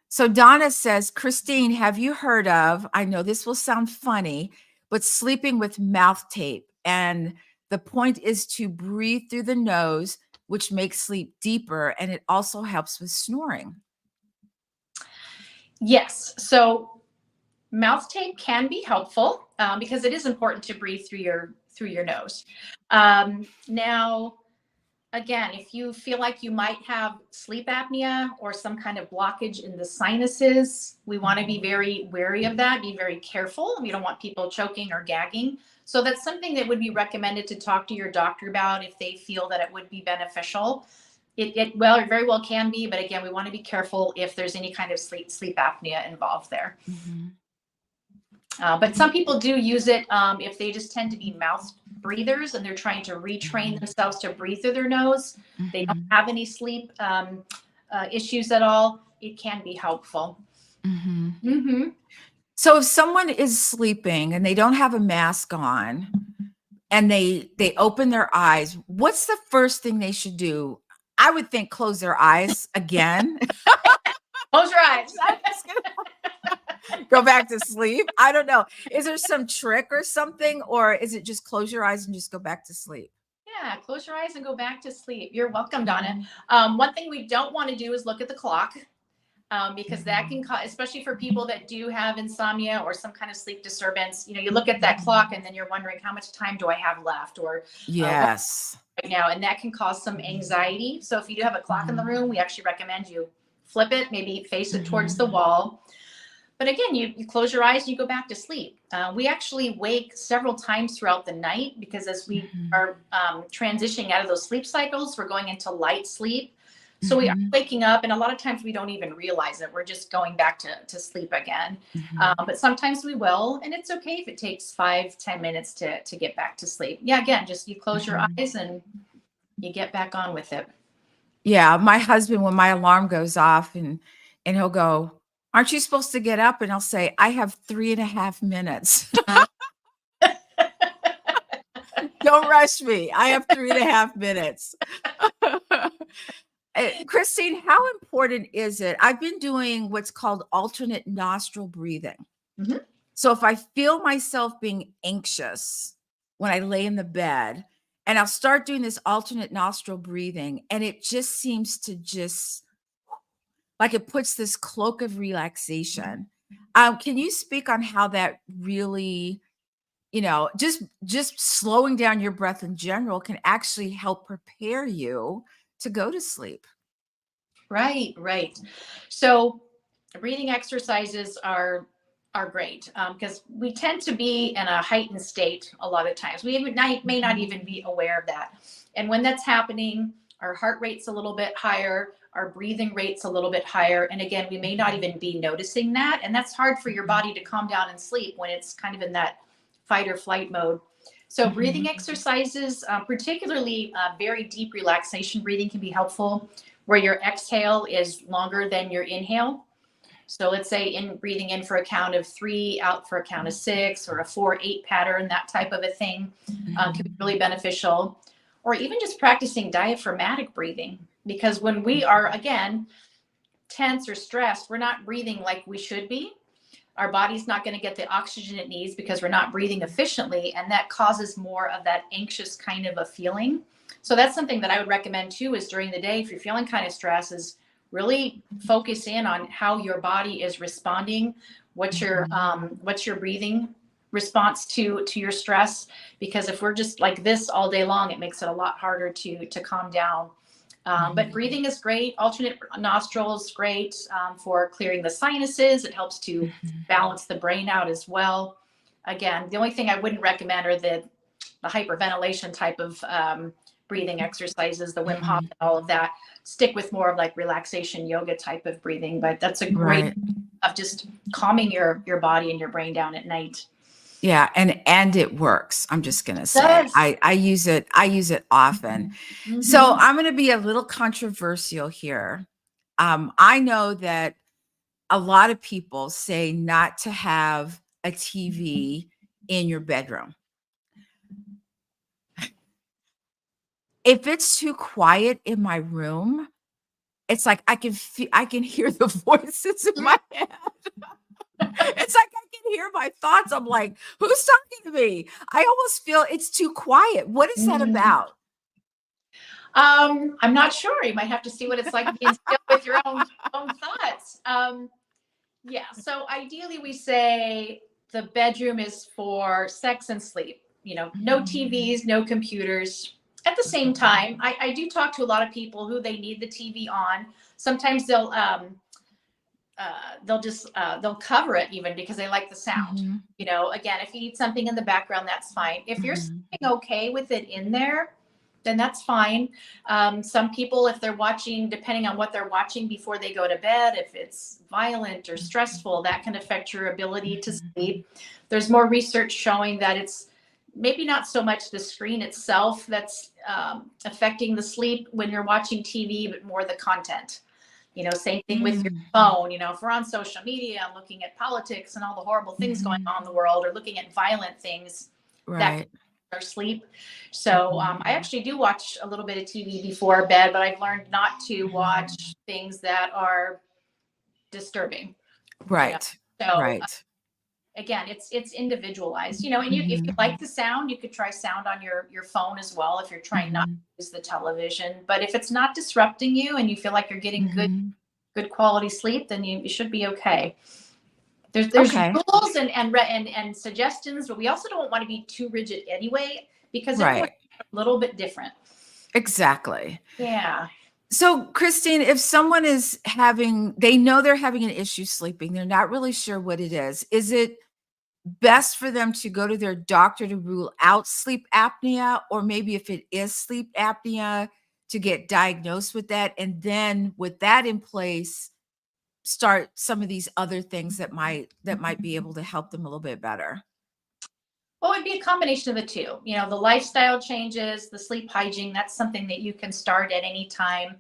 So Donna says, Christine, have you heard of, I know this will sound funny, but sleeping with mouth tape? And the point is to breathe through the nose, which makes sleep deeper. And it also helps with snoring. Yes. So mouth tape can be helpful, because it is important to breathe through your nose. Now, again, if you feel like you might have sleep apnea or some kind of blockage in the sinuses, we want to be Mhm. very wary of that. Be very careful. We don't want people choking or gagging. So that's something that would be recommended to talk to your doctor about if they feel that it would be beneficial. It very well can be, but again, we want to be careful if there's any kind of sleep apnea involved there. Mhm. But some people do use it, if they just tend to be mouth breathers and they're trying to retrain Mhm. themselves to breathe through their nose. They don't Mhm. have any sleep issues at all. It can be helpful. Mhm. Hmm. So if someone is sleeping and they don't have a mask on and they open their eyes, what's the first thing they should do? I would think close their eyes again. Close your eyes. I'm just gonna go back to sleep. I don't know. Is there some trick or something, or is it just close your eyes and just go back to sleep? Yeah, close your eyes and go back to sleep. You're welcome, Donna. Mhm. One thing we don't want to do is look at the clock. Because that can Mhm. cause, especially for people that do have insomnia or some kind of sleep disturbance. You look at that clock Mhm. and then you're wondering, how much time do I have left, or what Yes. right now, and that can cause some Mhm. anxiety. So if you do have a clock in the Mhm. room, we actually recommend you flip it, maybe face it towards the Mhm. wall. But again, you close your eyes and you go back to sleep. We actually wake several times throughout the night because as we are transitioning out of those sleep cycles, we're going into light sleep. So we are waking up, and a lot of times we don't even realize it. We're just going back to sleep again. But sometimes we will, and it's okay if it takes 5-10 minutes to get back to sleep. Yeah, again, just you close your eyes and you get back on with it. Yeah, my husband, when my alarm goes off and he'll go, "Aren't you supposed to get up?" And I'll say, "I have 3.5 minutes." Don't rush me. I have 3.5 minutes. Christine, how important is it? I've been doing what's called alternate nostril breathing. Mhm. So if I feel myself being anxious when I lay in the bed, and I'll start doing this alternate nostril breathing, and it just seems to just like it puts this cloak of relaxation. Can you speak on how that really, just slowing down your breath in general can actually help prepare you to go to sleep? Right, right. So breathing exercises are great because we tend to be in a heightened state a lot of times. We may not even be aware of that. And when that's happening, our heart rate's a little bit higher, our breathing rate's a little bit higher. And again, we may not even be noticing that. And that's hard for your body to calm down and sleep when it's kind of in that fight or flight mode. So breathing exercises, particularly very deep relaxation breathing, can be helpful, where your exhale is longer than your inhale. So let's say breathing in for a count of 3, out for a count of 6, or a 4-8 pattern, that type of a thing can be really beneficial. Or even just practicing diaphragmatic breathing, because when we are, again, tense or stressed, we're not breathing like we should be. Our body's not going to get the oxygen it needs because we're not breathing efficiently, and that causes more of that anxious kind of a feeling. So that's something that I would recommend too, is during the day, if you're feeling kind of stressed, is really focus in on how your body is responding, what's your breathing response to your stress. Because if we're just like this all day long, it makes it a lot harder to calm down. But breathing is great. Alternate nostrils, great for clearing the sinuses. It helps to balance the brain out as well. Again, the only thing I wouldn't recommend are the hyperventilation type of breathing exercises, the Wim Hof and all of that. Stick with more of like relaxation yoga type of breathing, but that's a great of just calming your body and your brain down at night. Yeah, and it works. I'm just gonna say I use it often. So I'm gonna be a little controversial here. I know that a lot of people say not to have a TV in your bedroom. If it's too quiet in my room, it's like I can hear the voices in my head. It's like I can hear my thoughts. I'm like, who's talking to me? I almost feel it's too quiet. What is that about? I'm not sure. You might have to see what it's like being still with your own thoughts. Yeah. So ideally, we say the bedroom is for sex and sleep. No TVs, no computers. At the same time, I do talk to a lot of people who they need the TV on. Sometimes they'll cover it even because they like the sound. Again, if you need something in the background, that's fine. If you're sleeping okay with it in there, then that's fine. Some people, if they're watching, depending on what they're watching before they go to bed, if it's violent or stressful, that can affect your ability to sleep. There's more research showing that it's maybe not so much the screen itself that's affecting the sleep when you're watching TV, but more the content. Same thing with your phone. If we're on social media and looking at politics and all the horrible things going on in the world, or looking at violent things, that our sleep. So I actually do watch a little bit of TV before bed, but I've learned not to watch things that are disturbing. Right. So again, it's individualized, and if you like the sound, you could try sound on your phone as well, if you're trying not to use the television. But if it's not disrupting you and you feel like you're getting good quality sleep, then you should be okay. There's rules and suggestions, but we also don't want to be too rigid anyway, because everyone's a little bit different. Exactly. Yeah. So, Christine, if someone is having, they know they're having an issue sleeping, they're not really sure what it is it best for them to go to their doctor to rule out sleep apnea? Or maybe if it is sleep apnea, to get diagnosed with that. And then with that in place, start some of these other things that might be able to help them a little bit better. Well, it'd be a combination of the two. The lifestyle changes, the sleep hygiene, that's something that you can start at any time.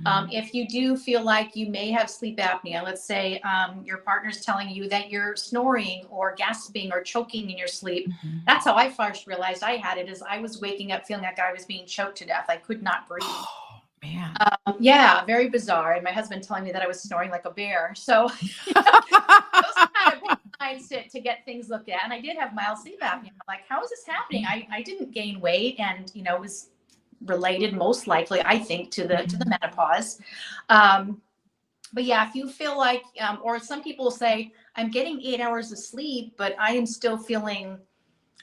Mhm, If you do feel like you may have sleep apnea, let's say your partner's telling you that you're snoring or gasping or choking in your sleep. mhm. That's how I first realized I had it. Is I was waking up feeling like I was being choked to death. I could not breathe. Oh, man. Yeah, very bizarre. And my husband telling me that I was snoring like a bear. So those are kind of big signs to get things looked at. And I did have mild sleep apnea. I'm like, how is this happening? I didn't gain weight, and it was related most likely, I think, to the Mhm, menopause. But yeah, if you feel like, or some people say, I'm getting 8 hours of sleep, but I am still feeling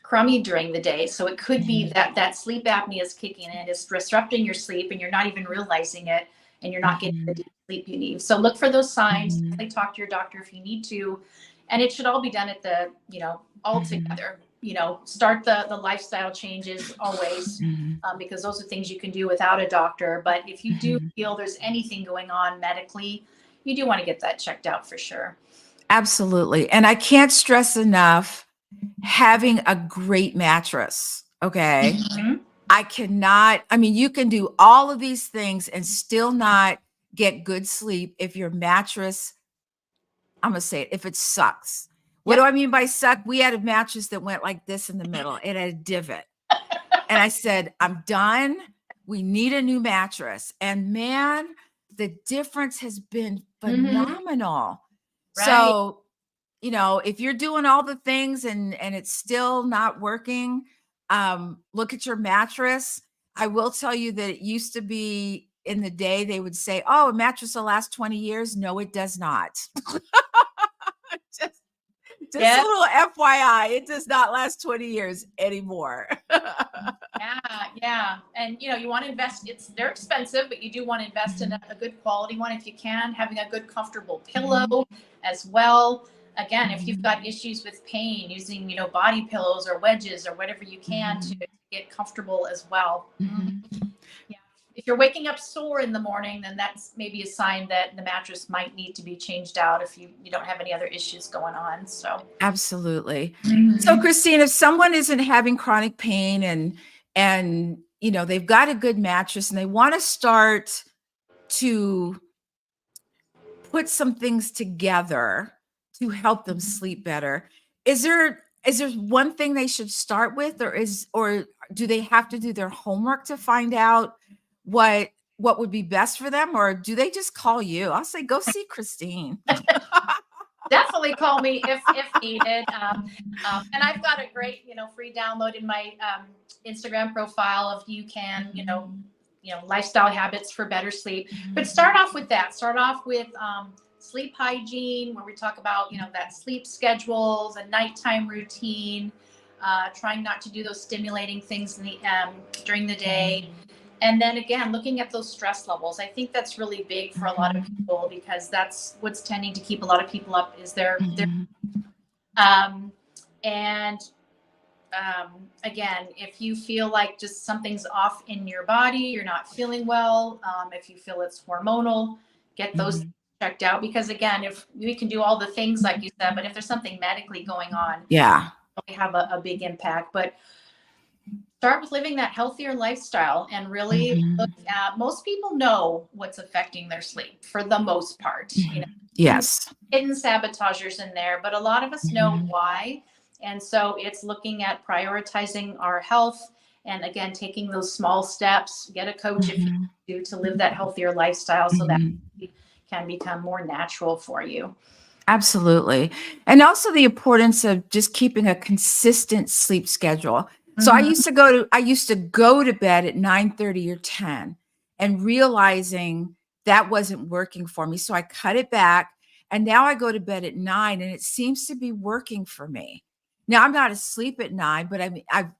crummy during the day. So it could be mhm, that sleep apnea is kicking in, it's disrupting your sleep, and you're not even realizing it, and you're not getting the mhm, deep sleep you need. So look for those signs. mhm, Definitely talk to your doctor if you need to, and it should all be done at all mhm, together. Start the lifestyle changes always. mhm, Because those are things you can do without a doctor. But if you do mhm. feel there's anything going on medically, you do want to get that checked out for sure. Absolutely. And I can't stress enough having a great mattress. Okay. Mhm. I mean, you can do all of these things and still not get good sleep if your mattress, I'm gonna say it, if it sucks. What do Yep. I mean by suck? We had a mattress that went like this in the middle. It had a divot. And I said, I'm done. We need a new mattress. And man, the difference has been Hmm. phenomenal. Right. So, if you're doing all the things and it's still not working, look at your mattress. I will tell you that it used to be in the day they would say, "Oh, a mattress will last 20 years." No, it does not. just, just a Yeah. little FYI, it does not last 20 years anymore. Yeah, yeah. And you want to invest, they're expensive, but you do want to invest in Mhm, a good quality one if you can, having a good comfortable pillow mhm, as well. Again, if you've mhm, got issues with pain, using, body pillows or wedges or whatever you can to mhm, get comfortable as well. mhm. Yeah. If you're waking up sore in the morning, then that's maybe a sign that the mattress might need to be changed out if you don't have any other issues going on. So, Absolutely. So, mhm. Christine, if someone isn't having chronic pain and they've got a good mattress and they want to start to put some things together to help them sleep better, is there one thing they should start with, or do they have to do their homework to find out what would be best for them, or do they just call you? I'll say go see Christine. Definitely call me if needed. And I've got a great free download in my Instagram profile of you can Mhm, lifestyle habits for better sleep. But mhm, start off with that. Start off with sleep hygiene, where we talk about that sleep schedules, a nighttime routine, trying not to do those stimulating things during the day. mhm, And then again, looking at those stress levels. I think that's really big for a lot of mhm, people, because that's what's tending to keep a lot of people up, is their mhm, um, and again, if you feel like just something's off in your body, you're not feeling well, if you feel it's hormonal, get those mhm. checked out. Because again, if we can do all the things like you said, but if there's something medically going on, Yeah. we have a big impact. But start with living that healthier lifestyle and really look Mhm, at, most people know what's affecting their sleep for the most part. mhm. Some Yes. hidden sabotagers in there, but a lot of us know Mhm, why. And so it's looking at prioritizing our health, and again, taking those small steps. Get a coach if you mhm, do, to live that healthier lifestyle, so that mhm. it can become more natural for you. Absolutely. And also the importance of just keeping a consistent sleep schedule. So Mhm. I used to go to bed at 9:30 or 10, and realizing that wasn't working for me. So I cut it back, and now I go to bed at 9, and it seems to be working for me. Now I'm not asleep at 9, but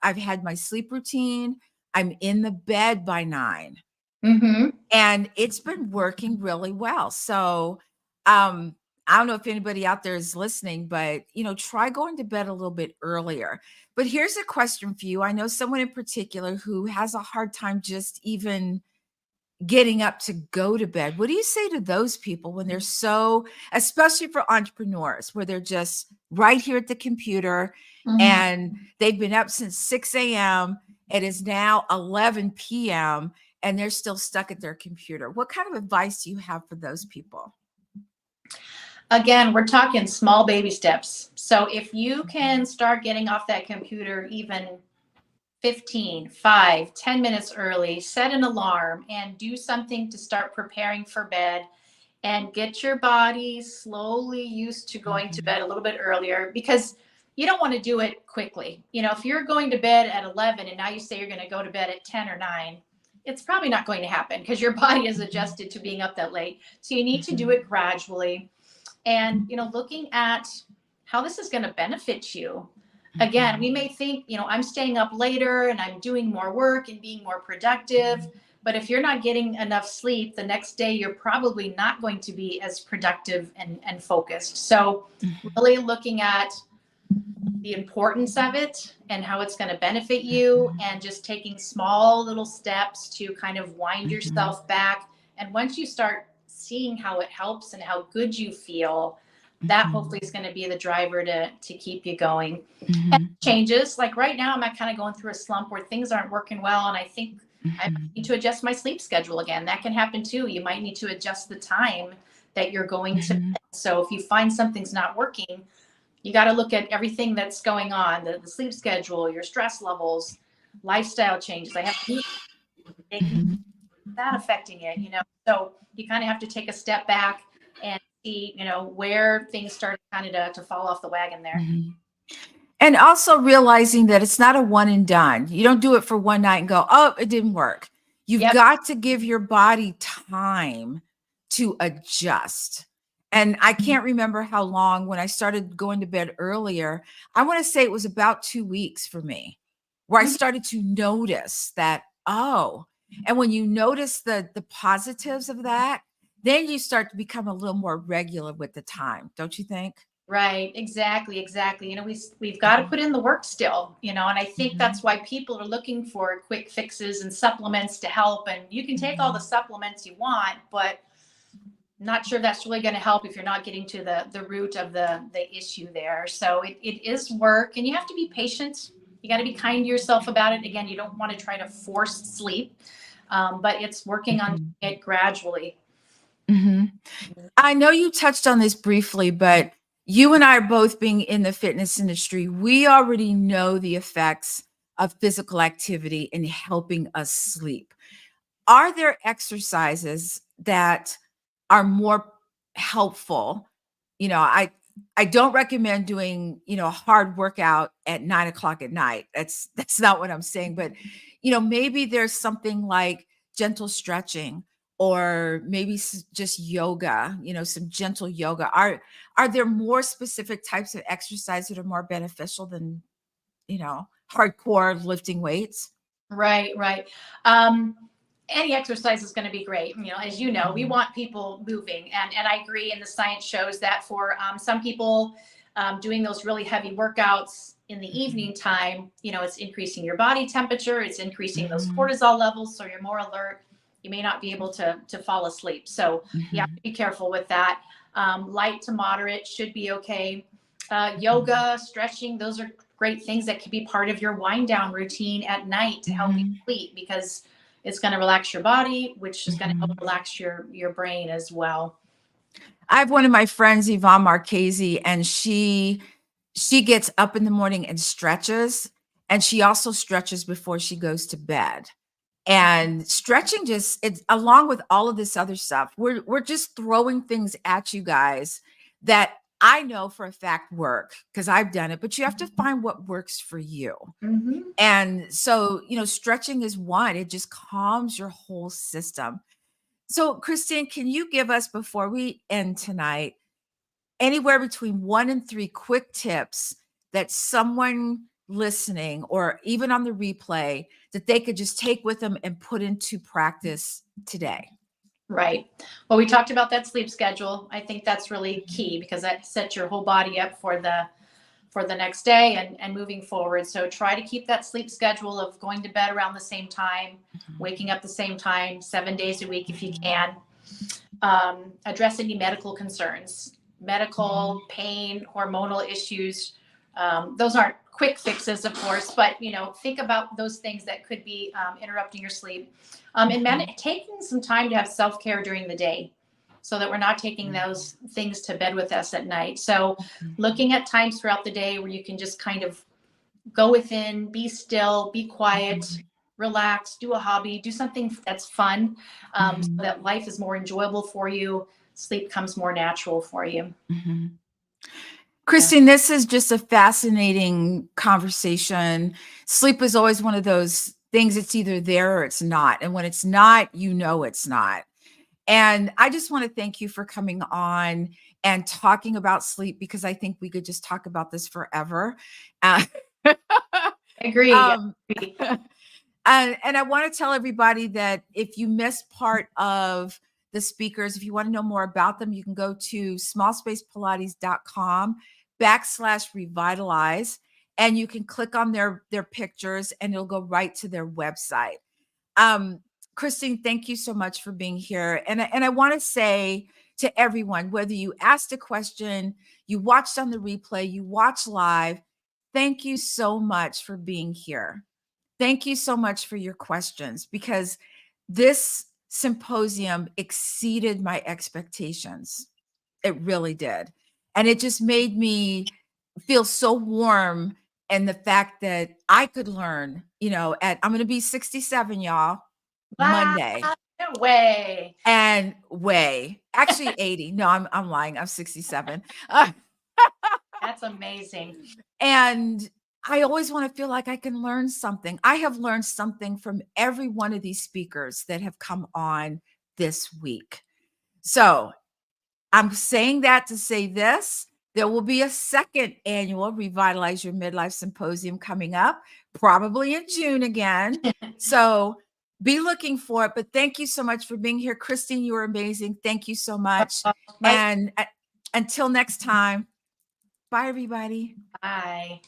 I've had my sleep routine. I'm in the bed by 9. And it's been working really well. So, I don't know if anybody out there is listening, but try going to bed a little bit earlier. But here's a question for you. I know someone in particular who has a hard time just even getting up to go to bed. What do you say to those people when they're so, especially for entrepreneurs, where they're just right here at the computer and they've been up since 6 a.m. It is now 11 p.m. and they're still stuck at their computer? What kind of advice do you have for those people? Again, we're talking small baby steps. So if you can start getting off that computer even 15, 5, 10 minutes early, set an alarm and do something to start preparing for bed and get your body slowly used to going to bed a little bit earlier, because you don't want to do it quickly. If you're going to bed at 11 and now you say you're going to go to bed at 10 or 9, it's probably not going to happen because your body is adjusted to being up that late. So you need to do it gradually and, looking at how this is going to benefit you. Again, we may think, I'm staying up later and I'm doing more work and being more productive. But if you're not getting enough sleep, the next day you're probably not going to be as productive and focused. So really looking at the importance of it and how it's going to benefit you, and just taking small little steps to kind of wind yourself back. And once you start seeing how it helps and how good you feel, that hopefully is going to be the driver to keep you going. And changes, like right now, I'm kind of going through a slump where things aren't working well. And I think I might need to adjust my sleep schedule again. That can happen too. You might need to adjust the time that you're going to bed. So if you find something's not working, you got to look at everything that's going on, the sleep schedule, your stress levels, lifestyle changes. I have that affecting it, So you kind of have to take a step back and see, where things start kind of to fall off the wagon there. And also realizing that it's not a one and done. You don't do it for one night and go, oh, it didn't work. You've got to give your body time to adjust. And I can't remember how long when I started going to bed earlier. I want to say it was about 2 weeks for me, where I started to notice that, oh, and when you notice the positives of that, then you start to become a little more regular with the time, don't you think? Right. Exactly. We've got to put in the work still, and I think that's why people are looking for quick fixes and supplements to help. And you can take all the supplements you want, but not sure that's really going to help if you're not getting to the root of the issue there. So it is work, and you have to be patient. You got to be kind to yourself about it. Again, you don't want to try to force sleep, but it's working on it gradually. I know you touched on this briefly, but you and I are both being in the fitness industry. We already know the effects of physical activity in helping us sleep. Are there exercises that are more helpful? I don't recommend doing, a hard workout at 9 o'clock at night. That's not what I'm saying. But, maybe there's something like gentle stretching, or maybe just yoga, some gentle yoga. Are there more specific types of exercise that are more beneficial than, hardcore lifting weights? Right. Any exercise is going to be great. As you know, we want people moving, and I agree. And the science shows that for some people, doing those really heavy workouts in the evening time, it's increasing your body temperature, it's increasing those cortisol levels, so you're more alert. You may not be able to fall asleep. So you have to be careful with that. Light to moderate should be okay. Yoga, stretching, those are great things that can be part of your wind down routine at night to help you sleep, because it's going to relax your body, which is going to help relax your brain as well. I have one of my friends, Yvonne Marchese, and she gets up in the morning and stretches, and she also stretches before she goes to bed. And stretching it's along with all of this other stuff. We're just throwing things at you guys that I know for a fact work, because I've done it, but you have to find what works for you. And so, stretching is one. It just calms your whole system. So, Christine, can you give us, before we end tonight, anywhere between 1 and 3 quick tips that someone listening or even on the replay that they could just take with them and put into practice today? Right. Well, we talked about that sleep schedule. I think that's really key because that sets your whole body up for the next day and moving forward. So try to keep that sleep schedule of going to bed around the same time, waking up the same time, 7 days a week if you can. Address any medical concerns, medical pain, hormonal issues. Those aren't quick fixes, of course, but think about those things that could be interrupting your sleep. And taking some time to have self-care during the day so that we're not taking those things to bed with us at night. So looking at times throughout the day where you can just kind of go within, be still, be quiet, relax, do a hobby, do something that's fun, so that life is more enjoyable for you. Sleep comes more natural for you. Christine, this is just a fascinating conversation. Sleep is always one of those things, it's either there or it's not. And when it's not, it's not. And I just want to thank you for coming on and talking about sleep, because I think we could just talk about this forever. I agree. And I want to tell everybody that if you missed part of the speakers, if you want to know more about them, you can go to smallspacepilates.com/revitalize, and you can click on their pictures and it'll go right to their website. Christine, thank you so much for being here. And I want to say to everyone, whether you asked a question, you watched on the replay, you watch live, thank you so much for being here. Thank you so much for your questions, because this symposium exceeded my expectations. It really did. And it just made me feel so warm. And the fact that I could learn, I'm going to be 67, y'all, Monday. No way. And actually 80. No, I'm lying. I'm 67. That's amazing. And I always want to feel like I can learn something. I have learned something from every one of these speakers that have come on this week. So I'm saying that to say this: there will be a second annual Revitalize Your Midlife Symposium coming up, probably in June again. So be looking for it. But thank you so much for being here. Christine, you were amazing. Thank you so much. And until next time, bye, everybody. Bye.